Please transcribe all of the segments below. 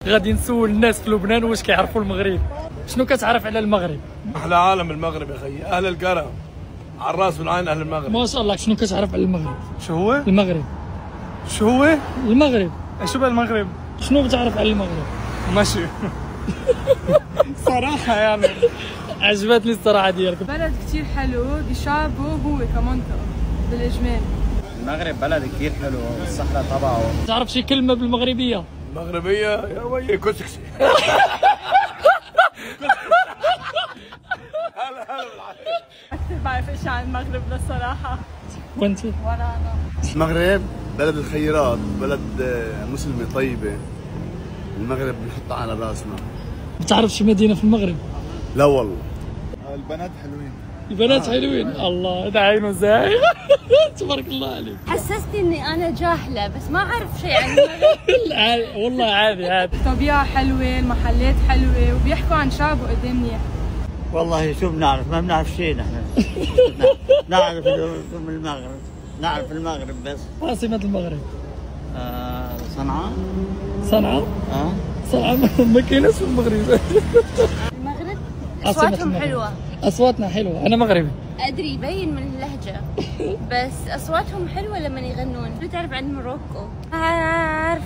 غادي نسول الناس في لبنان واش كيعرفوا المغرب. شنو كتعرف على المغرب؟ احلى عالم المغرب يا اخي، اهل الكرم على الراس والعين اهل المغرب. ما شاء الله. شنو كتعرف على المغرب؟ شو هو؟ المغرب. شو هو؟ المغرب. شو بالمغرب؟ شنو بتعرف على المغرب؟ ماشي. صراحة يعني عجبتني الصراحة ديالك. بلد كتير حلو بشعبه هو كمنطقة بالإجمال. المغرب بلد كتير حلو والصحراء تبعه. تعرف شي كلمة بالمغربية؟ مغربية يا وي كسكسي. أكثر بعرف إشي عن المغرب للصراحة. وانت؟ ولا أنا. المغرب بلد الخيرات، بلد مسلمة طيبة. المغرب بنحطها على راسنا. بتعرف شي مدينة في المغرب؟ لا والله. البنات حلوين. البنات حلوين. الله ده عينه زايغ. تبارك الله عليك. حسستني اني انا جاهله بس ما اعرف شيء عن المغرب. والله عادي. الطبيعة حلوة، المحلات حلوة، وبيحكوا عن شعبه قد ايه منيح. والله شو بنعرف؟ ما بنعرف شيء نحن. نعرف من المغرب، نعرف المغرب بس. عاصمة المغرب؟ صنعاء. صنعاء؟ صنعاء ما كايناش في المغرب. المغرب عاصمة اصواتهم المغرب. حلوه. اصواتنا حلوه. انا مغربي. ادري يبين من اللهجه بس اصواتهم حلوه لما يغنون. شو تعرف عن موروكو؟ اعرف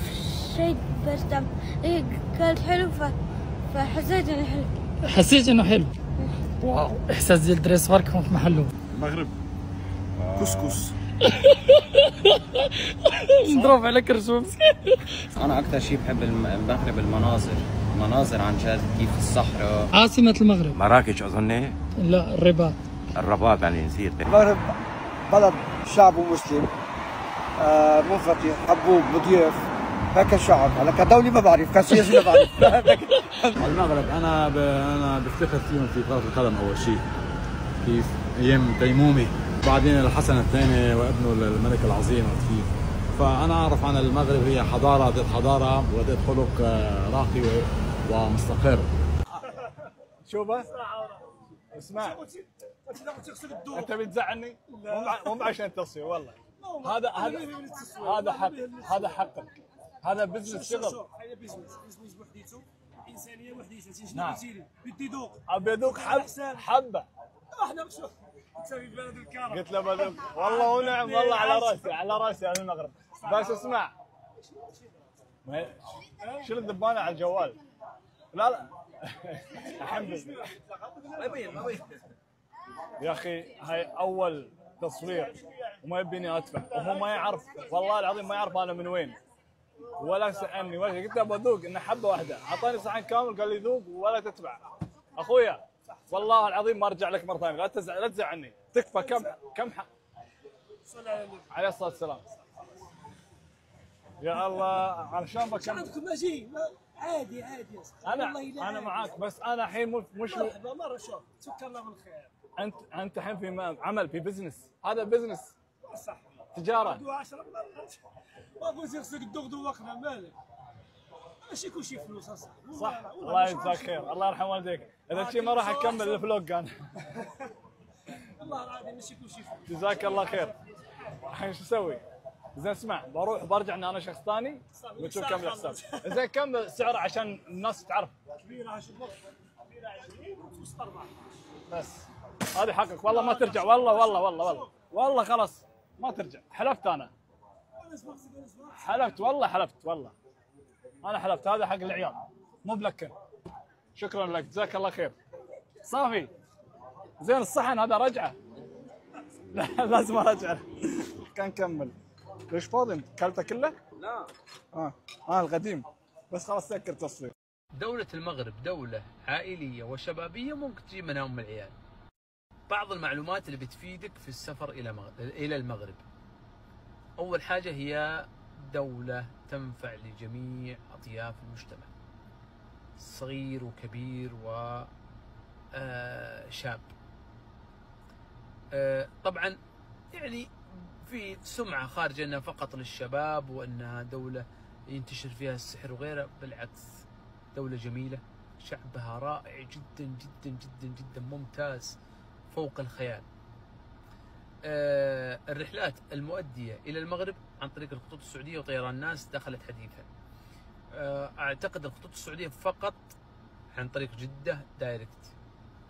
شيء بس هي قالت حلو فحسيت انه حلو. حسيت انه حلو. واو، احساس ديال الدري صغار كيكون في محله. المغرب كسكس. نضرب على كرشو مسكين. انا اكثر شيء بحب المغرب المناظر عن جد، كيف الصحراء. عاصمة المغرب؟ مراكش أظني. لا، الرباط. الرباط يعني نسيت. المغرب بلد شعبه مسلم، منفتح، حبوب، مضيف، هيك الشعب. هلا كدولة ما بعرف، كسياسي ما بعرف. المغرب انا بفتخر فيهم في كرة القدم اول شيء، كيف ايام تيمومي، بعدين الحسن الثاني وابنه الملك العظيم كيف. فانا اعرف عن المغرب هي حضاره ذات حضاره وذات خلق راقي ومستقر. شوفه اسمع، انت بتزعلني مو عشان تصوير والله. هذا حقك، هذا بزنس شغل. هذا بزنس وحديته، انسانيه وحديته. نعم. بدي ذوق، ابي ذوق حبه. احنا شوف انت في بلد الكرم. قلت له بذوق والله ونعم والله، على راسي اهل المغرب. بس اسمع، شيل الدبانه على الجوال. لا الحمد لله. يا اخي هاي اول تصوير وما يبيني ادفع، وهو ما يعرف والله العظيم، ما يعرف انا من وين ولا سالني ولا شيء. قلت له بذوق انه حبه واحده، اعطاني صحن كامل قال لي ذوق ولا تتبع. اخويا والله العظيم ما ارجع لك مره ثانيه، لا تزعلني. تكفى كم عليه الصلاه والسلام. يا الله علشان بكمل. عندكم ماشي عادي يا انا معاك، بس انا الحين مش مره شوف سكر الله بالخير. انت الحين في عمل، في بزنس، هذا بزنس صح، تجاره. 10 مرات ما بغيت يغسلك الدغدغ وقفه مالك، ماشي كل شيء فلوس اصلا. صح، الله يجزاك خير، الله يرحم والديك. اذا شيء ما راح اكمل الفلوج انا. والله العظيم ماشي كل شيء فلوس. جزاك الله خير. الحين شو اسوي؟ زين اسمع، بروح وبرجع ان انا شخص ثاني وتشوف كم الحساب. زين كم السعر عشان الناس تعرف؟ كبيره 10 كبيره 20 وتوسط 4. بس هذه حقك والله ما ترجع. والله خلاص ما ترجع. حلفت انا، حلفت والله انا حلفت. هذا حق العيال مو بلكن. شكرا لك، جزاك الله خير. صافي زين. الصحن هذا رجعه. لا لازم ارجع. كان نكمل. ليش فاضي؟ كلته كله؟ لا القديم بس خلاص سكر تصوير. دولة المغرب دولة عائلية وشبابية، ممكن تجيب منها أم العيال. بعض المعلومات اللي بتفيدك في السفر إلى المغرب. أول حاجة هي دولة تنفع لجميع أطياف المجتمع، صغير وكبير وشاب. طبعا يعني في سمعة خارجة أنها فقط للشباب وأنها دولة ينتشر فيها السحر وغيره. بالعكس، دولة جميلة، شعبها رائع جدا جدا جدا جدا، ممتاز فوق الخيال. الرحلات المؤدية إلى المغرب عن طريق الخطوط السعودية وطيران ناس دخلت حديثا. اعتقد الخطوط السعوديه فقط عن طريق جده دايركت،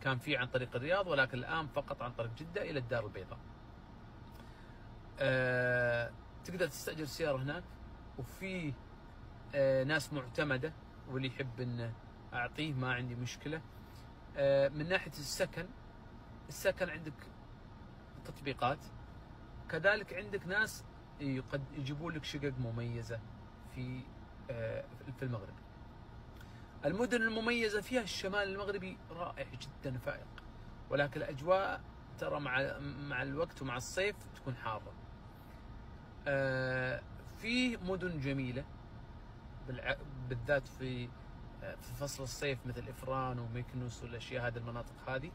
كان في عن طريق الرياض، ولكن الان فقط عن طريق جده الى الدار البيضاء. تقدر تستاجر سياره هناك، وفي ناس معتمده، واللي يحب انه اعطيه ما عندي مشكله. من ناحيه السكن عندك تطبيقات، كذلك عندك ناس يجيبون لك شقق مميزه في المغرب. المدن المميزه فيها الشمال المغربي رائع جدا فائق، ولكن الاجواء ترى مع الوقت ومع الصيف تكون حاره. في مدن جميله بالذات في فصل الصيف مثل إفران وميكنوس والاشياء، هذه المناطق هذه.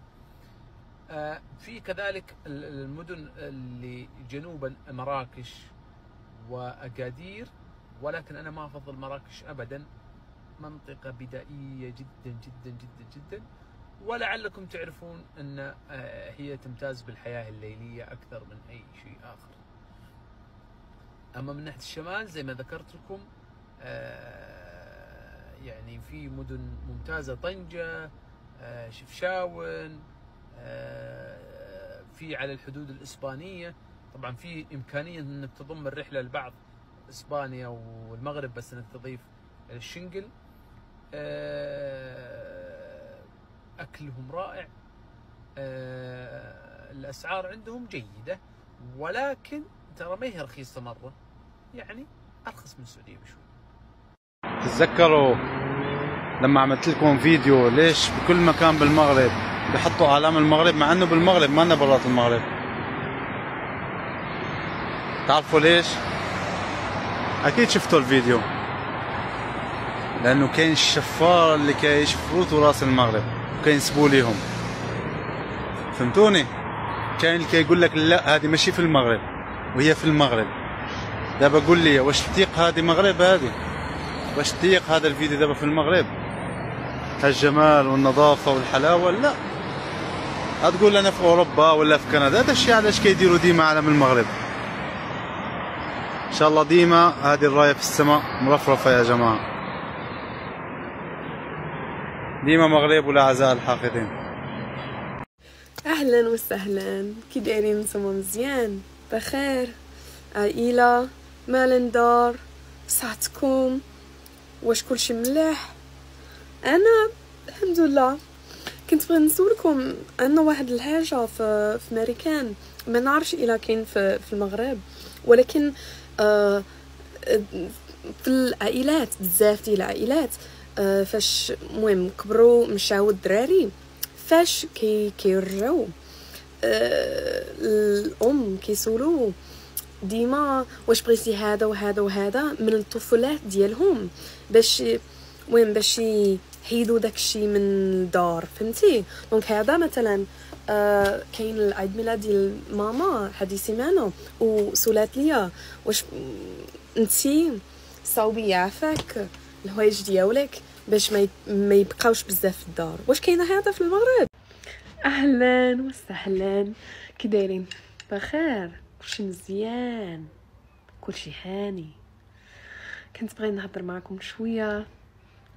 في كذلك المدن اللي جنوبا مراكش واكادير، ولكن انا ما افضل مراكش ابدا، منطقه بدائيه جدا جدا جدا جدا، ولعلكم تعرفون ان هي تمتاز بالحياه الليليه اكثر من اي شيء اخر. اما من ناحيه الشمال زي ما ذكرت لكم يعني في مدن ممتازه، طنجه، شفشاون، في على الحدود الإسبانية. طبعا في إمكانية أنك تضم الرحلة لبعض إسبانيا والمغرب، بس أنك تضيف الشنقل. أكلهم رائع، الأسعار عندهم جيدة، ولكن ترى ما هي رخيصة مرة، يعني أرخص من السعودية بشوي. تتذكروا لما عملت لكم فيديو ليش بكل مكان بالمغرب بحطوا اعلام المغرب مع انه بالمغرب ما لنا برات المغرب؟ تعرفوا ليش؟ اكيد شفتوا الفيديو، لانه كاين الشفار اللي كان يشفروا راس المغرب وكان ينسبوا ليهم، فهمتوني؟ كاين اللي كيقول لك لا هذه ماشي في المغرب وهي في المغرب. دابا قول لي واش تطيق هذه مغرب؟ هذه واش تطيق هذا الفيديو دابا في المغرب؟ هالجمال والنظافه والحلاوه؟ لا، هتقول انا في اوروبا ولا في كندا. هذا الشيء علاش كيديروا ديما علم المغرب؟ ان شاء الله ديما هذه الرايه في السماء مرفرفه يا جماعه، ديما مغرب ولا عزاء الحاقدين. اهلا وسهلا، كي دايرين نتوما؟ مزيان بخير؟ عائله مال دار، صحتكم؟ واش كلشي مليح؟ انا الحمد لله. كنت بغيت نسولكم عندنا واحد الحاجه في امريكان، ما نعرفش الا كاين في المغرب، ولكن في العائلات بزاف ديال العائلات فاش المهم كبروا مشاو الدراري، فاش كيرجعوا الام كيسولو ديما واش بغيتي هذا وهذا وهذا من الطفولات ديالهم، باش المهم باش يحيدوا داكشي من الدار، فهمتي؟ دونك هذا مثلا كاين العيد ميلاد ديال ماما هذه السيمانه، وسولات ليا واش انتي صاوبي يعافاك الهوايج ديالك باش ما يبقاوش بزاف في الدار. واش كاينه هذا في المغرب؟ اهلا وسهلا، كي دايرين؟ بخير؟ كلشي مزيان؟ كلشي هاني؟ كنت بغيت نهضر معكم شويه،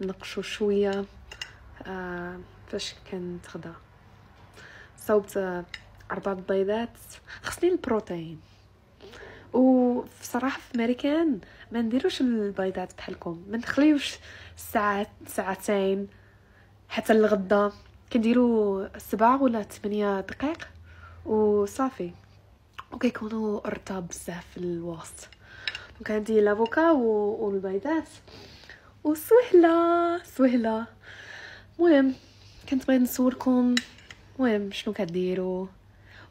نقشوا شويه. فاش كنت غدا صوبت 4 بيضات، خصني البروتين، وصراحه في امريكان ما نديروش البيضات بحالكم، ما نخليوش ساعتين حتى الغدا، كنديروا 7 ولا 8 دقائق وصافي، وكيكونوا رطاب بزاف في الوسط. وكندير لافوكا والبيضات وسهله. المهم كنت بغيت نسولكم المهم شنو كديروا،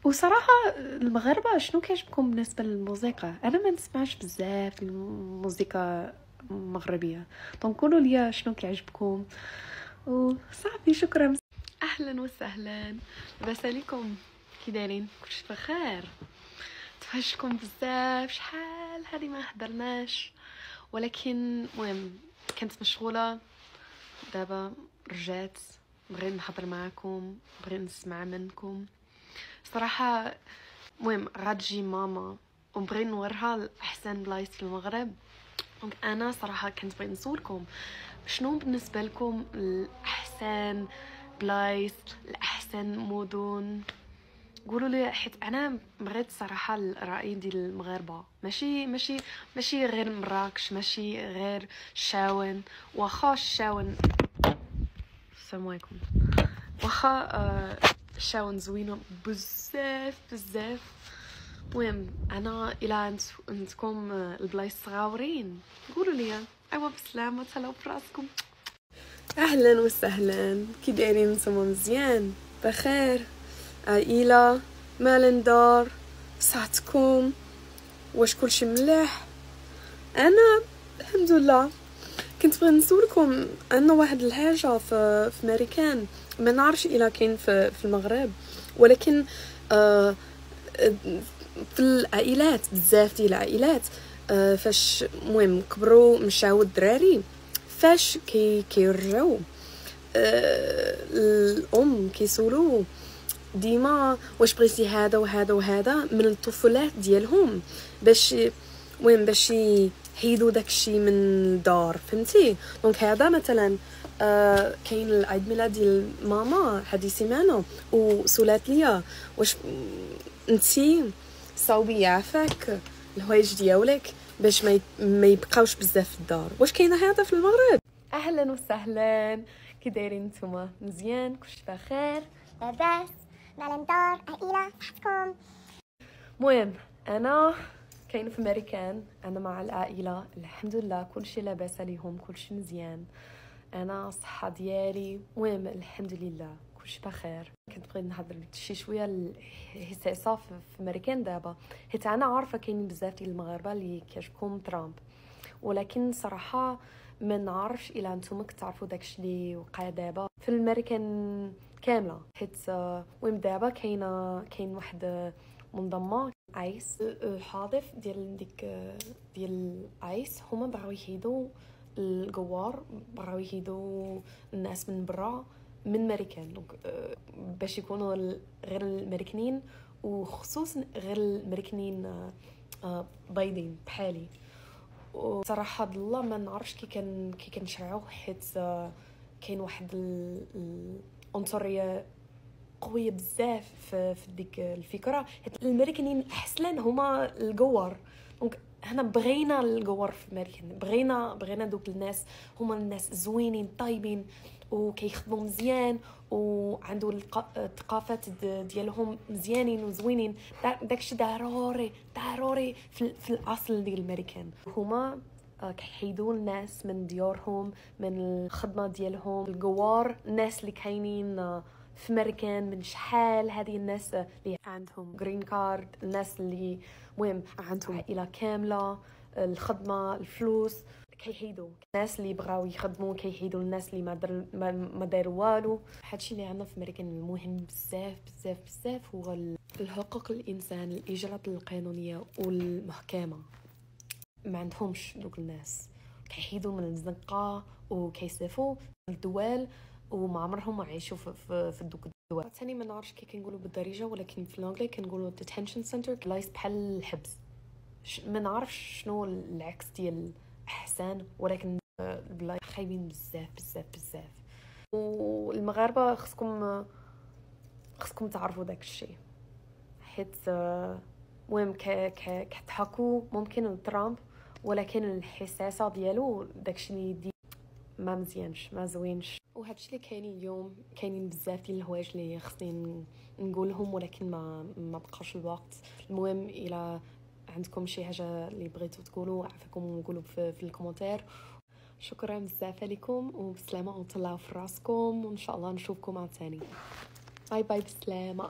وصراحه المغاربه شنو كيعجبكم بالنسبه للموسيقى؟ انا ما نسمعش بزاف الموسيقى المغربيه، دونك قولوا لي شنو كيعجبكم وصافي. شكرا. اهلا وسهلا، لاباس عليكم؟ كي دايرين؟ كلشي بخير؟ توحشكم بزاف، شحال هذه ما هضرناش، ولكن المهم كنت مشغوله، دابا رجعت بغيت نهضر معكم، بغيت نسمع منكم صراحه. المهم غتجي ماما وبغيت نوريها احسن بلايص في المغرب، دونك انا صراحه كنت بغيت نسولكم شنو بالنسبه لكم الاحسن بلايص الاحسن مدن. قولوا لي، حيت انا بغيت صراحه الراي ديال المغاربه، ماشي غير مراكش، ماشي غير الشاون. واخا الشاون، السلام عليكم، واخا الشاون زوينه بزاف بزاف. المهم انا الى عندكم البلايص صغاورين قولوا لي. ايوا بسلامه، تهلاو براسكم. اهلا وسهلا، كي دايرين نتوما؟ مزيان بخير؟ عائله مال دار، صحتكم؟ واش كلشي مليح؟ انا الحمد لله. كنت بغيت نسولكم عندنا واحد الحاجه في امريكان، ما نعرفش الا كاين في المغرب، ولكن في العائلات بزاف ديال العائلات فاش المهم كبروا مشاو الدراري، فاش كيرجعوا الام كيسولوا ديما واش بغيتي هذا وهذا وهذا من الطفولات ديالهم، باش المهم باش يحيدوا داكشي من الدار، فهمتي؟ دونك هذا مثلا كاين العيد ميلاد ديال ماما هذه سيمانه وسولات ليا واش انتي صاوبي يعافاك الهوايج ديالك باش ما يبقاوش بزاف في الدار. واش كاينه هذا في المغرب؟ اهلا وسهلا، كي دايرين نتوما؟ مزيان كلشي بخير؟ لاباس مال دار عائله صحتكم؟ المهم انا كاين في امريكان، انا مع العائله الحمد لله كلشي لاباس عليهم، كلشي مزيان، انا الصحه ديالي المهم الحمد لله كلشي بخير. كنت بغيت نهضر شي شويه الهساسه في امريكان دابا، حيت انا عارفه كاينين بزاف ديال المغاربه اللي كيعجبكم ترامب، ولكن صراحه ما نعرفش الا نتوما كتعرفوا داكشي اللي وقع دابا في الامريكان كامله، حيت المهم دابا كاين واحد منظمه ايس الحاضف ديال ايس، هما بغاو يحيدوا الجوار، بغاو يحيدوا الناس من برا من امريكان، دونك باش يكونوا غير الامريكانيين، وخصوصا غير الامريكانيين بيضين بحالي. وصراحه الله ما نعرفش كي كنشرعوا، حيت كاين واحد العنصريه قويه بزاف في ديك الفكره، حيت الامريكانيين احسن هما الجوار، دونك هنا بغينا الجوار في امريكان، بغينا دوك الناس هما الناس زوينين طيبين وكيخدموا مزيان وعنده الثقافات ديالهم مزيانين وزوينين. داكشي ضروري في الاصل ديال الامريكان. هما كيحيدوا الناس من ديورهم، من الخدمه ديالهم، الجوار، الناس اللي كاينين في امريكان من شحال، هذه الناس اللي عندهم جرين كارد، الناس اللي مهم عندهم عائله كامله، الخدمه، الفلوس، كيحيدوا الناس اللي بغاو يخدموا، كيحيدوا الناس اللي ما داروا والو. هادشي اللي عندنا في امريكان المهم بزاف بزاف بزاف هو الحقوق الانسان، الاجراءات القانونيه والمحكمه. ما عندهمش دوك الناس، كيحيدوا من الزنقه وكيسافوا الدول وما عمرهم ما عايشوا في دوك الدول. ثاني ما نعرفش كي كنقولوا بالدارجه، ولكن في الانجلي كنقولوا detention center، بلايص بحال الحبس. ما نعرفش شنو العكس ديال احسن، ولكن البلايص خايبين بزاف بزاف بزاف. والمغاربه خصكم تعرفوا داك الشيء، حيت المهم كتحكوا ممكن ترامب، ولكن الحساسه ديالو داكشي اللي ما مزيانش، ما زوينش. وهادشي اللي كاين اليوم، كاينين بزاف ديال الحوايج اللي خصني نقولهم، ولكن ما بقاش الوقت. المهم الى عندكم شي حاجه اللي بغيتوا تقولوا عافاكم قولوا في الكومنتير. شكرا بزاف لكم وبسلامه، وتهلاو في راسكم، وان شاء الله نشوفكم عاوتاني. باي باي، بسلامه.